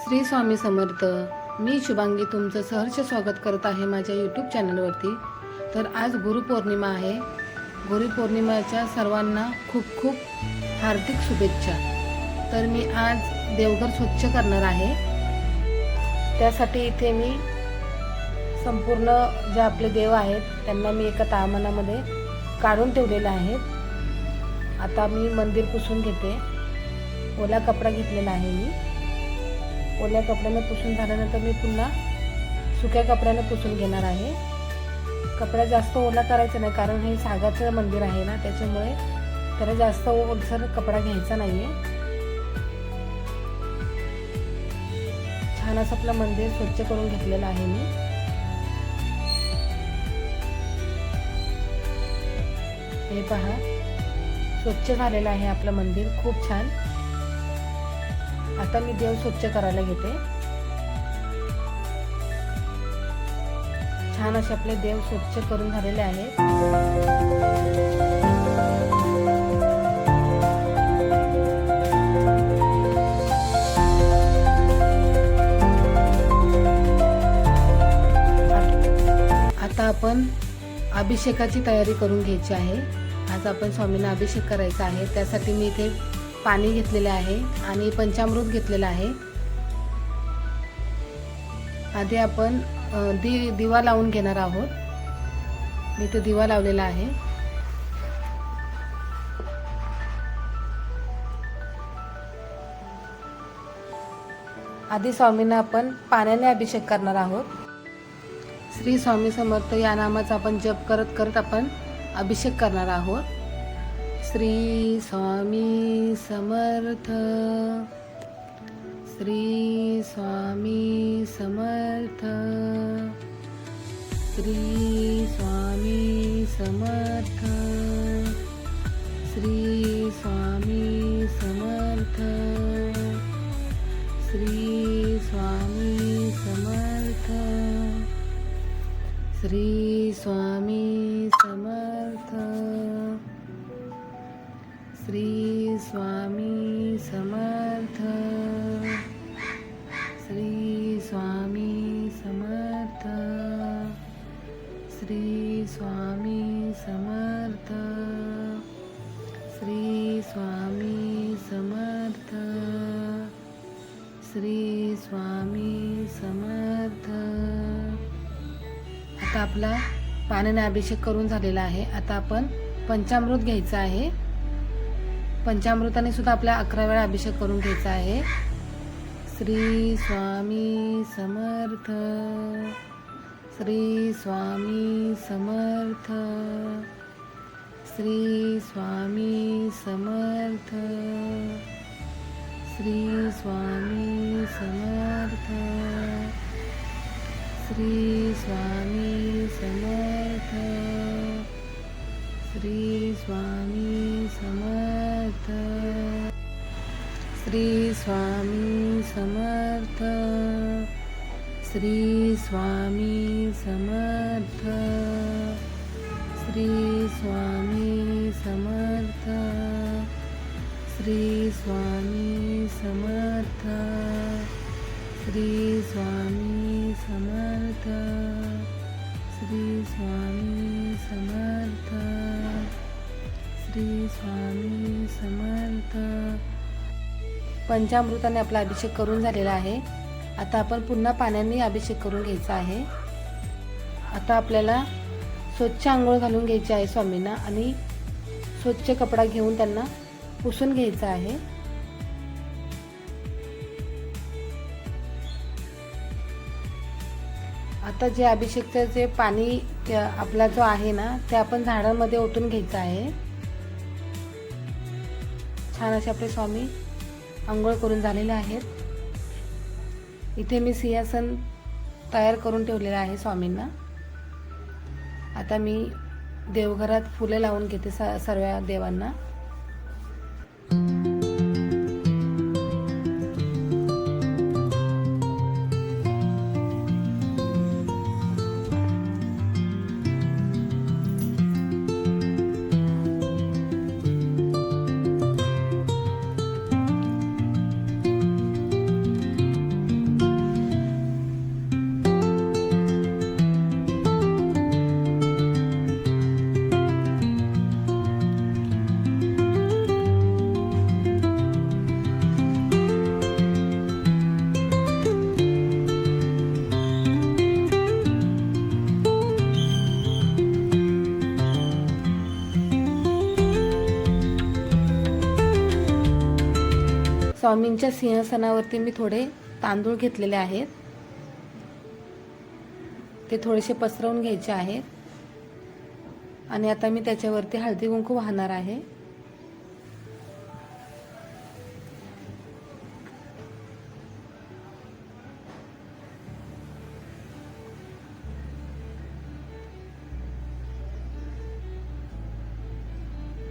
श्री स्वामी समर्थ. मी शुभांगी तुमचं सहर्ष स्वागत करत आहे माझ्या यूट्यूब चॅनलवरती. तर आज गुरुपौर्णिमा आहे. गुरुपौर्णिमेच्या सर्वांना खूप खूप हार्दिक शुभेच्छा. तर मी आज देवघर स्वच्छ करणार आहे. त्यासाठी इथे मी संपूर्ण जे आपले देव आहेत त्यांना मी एका तामानामध्ये काढून ठेवलेले आहेत. आता मी मंदिर पुसून घेते. ओला कपडा घेतलेला आहे मी. ओल्या कपड्याने पुसून झाल्यानंतर मी पुन्हा सुक्या कपड्याने पुसून घेणार आहे. कपडा जास्त ओला करायचा नाही, कारण हे सागाचं मंदिर आहे ना, त्याच्यामुळे त्याला जास्त ओलसर कपडा घ्यायचा नाही आहे. छान असं आपलं मंदिर स्वच्छ करून घेतलेलं आहे मी. हे पहा, स्वच्छ झालेलं आहे आपलं मंदिर, खूप छान. आता मी देव स्वच्छ करायला घेते. छान असे आपले देव स्वच्छ करून झालेले आहेत. आता आपण अभिषेकाची तयारी करून घ्यायची आहे. आज आपण स्वामींना अभिषेक करायचा आहे. त्यासाठी मी इथे पाणी घेतलेले आहे आणि पंचामृत घेतलेलं आहे. आधी आपण दिवा लावून घेणार आहोत. मी तो दिवा लावलेला आहे. आधी स्वामींना आपण पाण्याने अभिषेक करणार आहोत. श्री स्वामी समर्थ या नामाचा आपण जप करत करत आपण अभिषेक करणार आहोत. श्री स्वामी समर्थ, श्री स्वामी समर्थ, श्री स्वामी समर्थ, श्री स्वामी समर्थ, श्री स्वामी समर्थ, श्री स्वामी समर्थ, श्री स्वामी समर्थ, श्री स्वामी समर्थ, श्री स्वामी समर्थ, श्री स्वामी समर्थ, श्री स्वामी समर्थ. आता आपला पाण्याने अभिषेक करून झालेला आहे. आता आपण पंचामृत घ्यायचं आहे. पंचामृताने सुद्धा आपल्या 11 वेळा अभिषेक करून घ्यायचा आहे. श्री स्वामी समर्थ, श्री स्वामी समर्थ, श्री स्वामी समर्थ, श्री स्वामी समर्थ, श्री स्वामी समर्थ, श्री स्वामी समर्थ, श्री स्वामी समर्थ, श्री स्वामी समर्थ, श्री स्वामी समर्थ, श्री स्वामी समर्थ, श्री स्वामी समर्थ, श्री स्वामी समर्थ, श्री स्वामी समर्थ. पंचामृताने आपला अभिषेक करून झालेला आहे. आता आपण पुन्हा पाण्याने अभिषेक करून घ्यायचा आहे. आता आपल्याला स्वच्छ आंघोळ घालून घ्यायची आहे स्वामींना आणि स्वच्छ कपडा घेऊन त्यांना पुसून घ्यायचा आहे. आता जे अभिषेकचं जे पाणी आपला जो आहे ना, ते आपण झाडांमध्ये ओतून घ्यायचं आहे. छान असे आपले स्वामी आंघोळ करून झालेले आहेत. इथे मी सिंहासन तयार करून ठेवलेलं आहे स्वामींना. आता मी देवघरात फुले लावून घेते सर्व देवांना. स्वामींच्या सिंहासनावरती मी थोडे तांदूळ घेतलेले आहेत, ते थोडेसे पसरवून घ्यायचे आहेत आणि आता मी त्याच्यावरती हळदी कुंकू वाहणार आहे.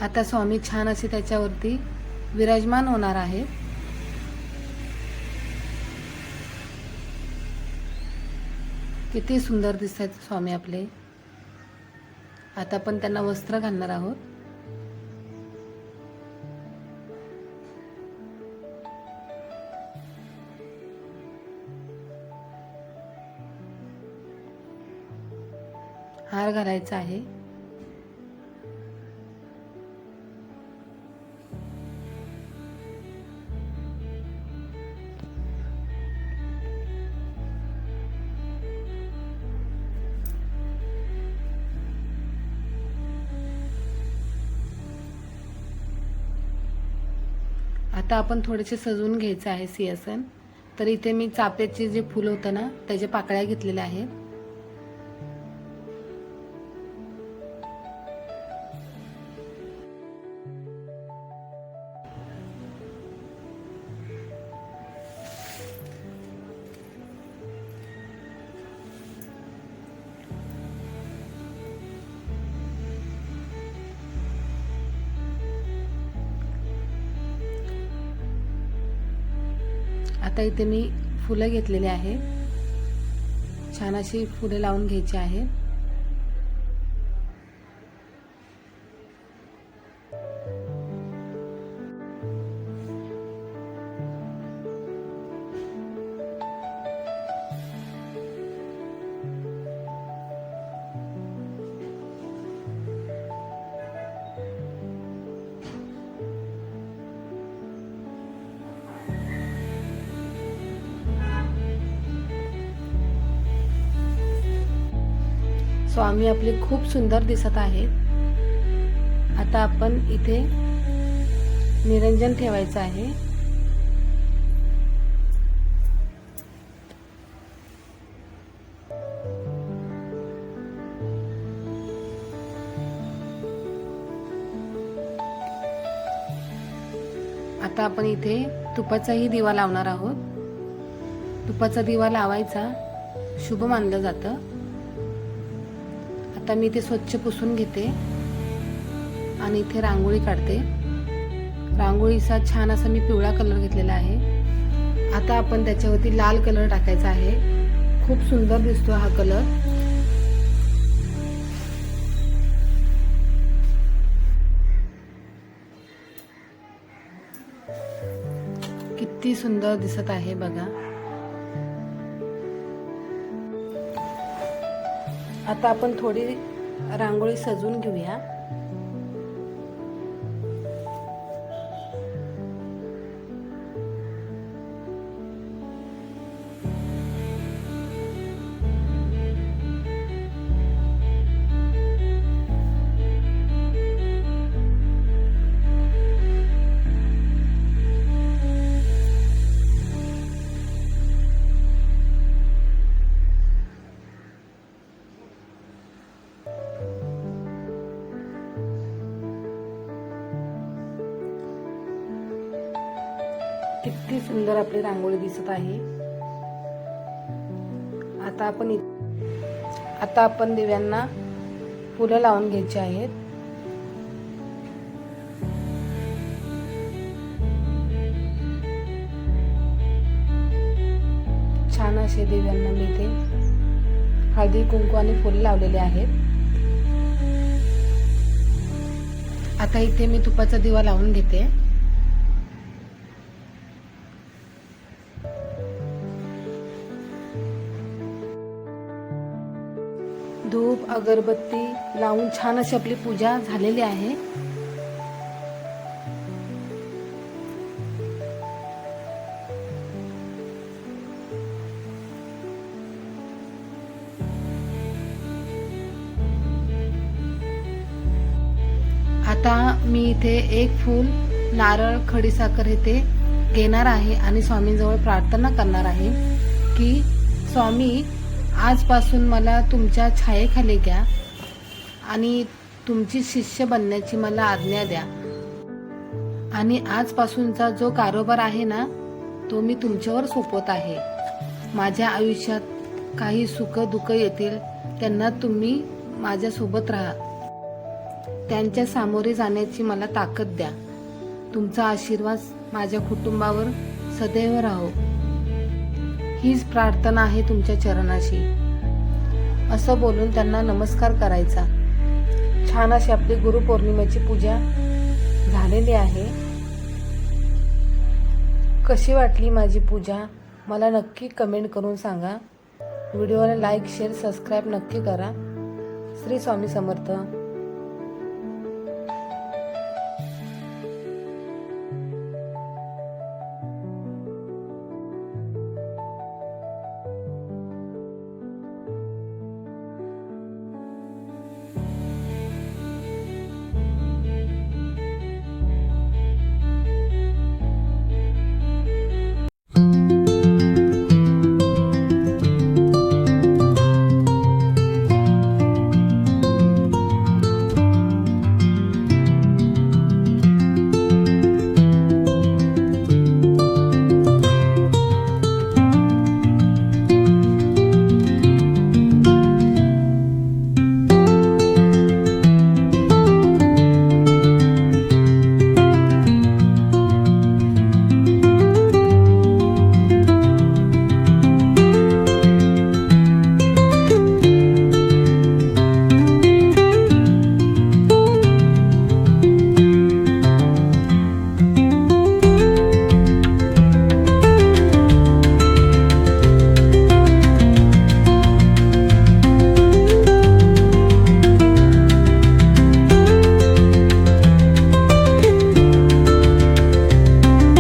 आता स्वामी छान असे त्याच्यावरती विराजमान होणार आहेत. किती सुंदर दिसतात स्वामी आपले. आता आपण त्यांना वस्त्र घालणार आहोत. हार घालायचा आहे. आता आपण थोडेसे सजवून घ्यायचं आहे सिंहासन. तर इथे मी चाफ्याचे जे फूल होतं ना त्याच्या पाकळ्या घेतलेल्या आहेत. आता इथे मी फुलं घेतलेली आहेत. छान अशी फुले लावून घ्यायची आहेत. स्वामी आपले खूप सुंदर दिसत आहेत. आता आपण इथे निरंजन ठेवायचं आहे. आता आपण इथे तुपाचाही दिवा लावणार आहोत. तुपाचा दिवा लावायचा शुभ मानलं जातं. आता मी ते स्वच्छ पुसून घेते आणि इथे रांगोळी काढते. रांगोळीचा छान असा मी पिवळा कलर घेतलेला आहे. आता आपण त्याच्यावरती लाल कलर टाकायचा आहे. खूप सुंदर दिसतो हा कलर. किती सुंदर दिसत आहे बघा. आता आपण थोडी रांगोळी सजवून घेऊया. किती सुंदर आपली रांगोळी दिसत आहे. आता आपण दिव्यांना फुलं लावून घ्यायची आहेत. छान असे दिव्यांना मी इथे हळदी कुंकू आणि फुले लावलेले आहेत. आता इथे मी तुपाचा दिवा लावून घेते. धूप अगरबत्ती लावून छान अशी आपली पूजा झालेली आहे. आता मी इथे एक फूल, नारळ, खडीसाखर इथे घेणार आहे आणि स्वामींजवळ प्रार्थना करणार आहे की स्वामी, आजपासून मला तुमच्या छायेखाली घ्या आणि तुमची शिष्य बनण्याची मला आज्ञा द्या आणि आजपासूनचा जो कारोबार आहे ना, तो मी तुमच्यावर सोपवत आहे. माझ्या आयुष्यात काही सुख दुःख येतील, त्यांना तुम्ही माझ्यासोबत राहा. त्यांच्या सामोरे जाण्याची मला ताकद द्या. तुमचा आशीर्वाद माझ्या कुटुंबावर सदैव राहो. हीच प्रार्थना आहे तुमच्या चरणाशी. असं बोलून त्यांना नमस्कार करायचा. छान अशी आपली गुरुपौर्णिमेची पूजा झालेली आहे. कशी वाटली माझी पूजा मला नक्की कमेंट करून सांगा. व्हिडिओला लाईक शेअर सबस्क्राईब नक्की करा. श्री स्वामी समर्थ.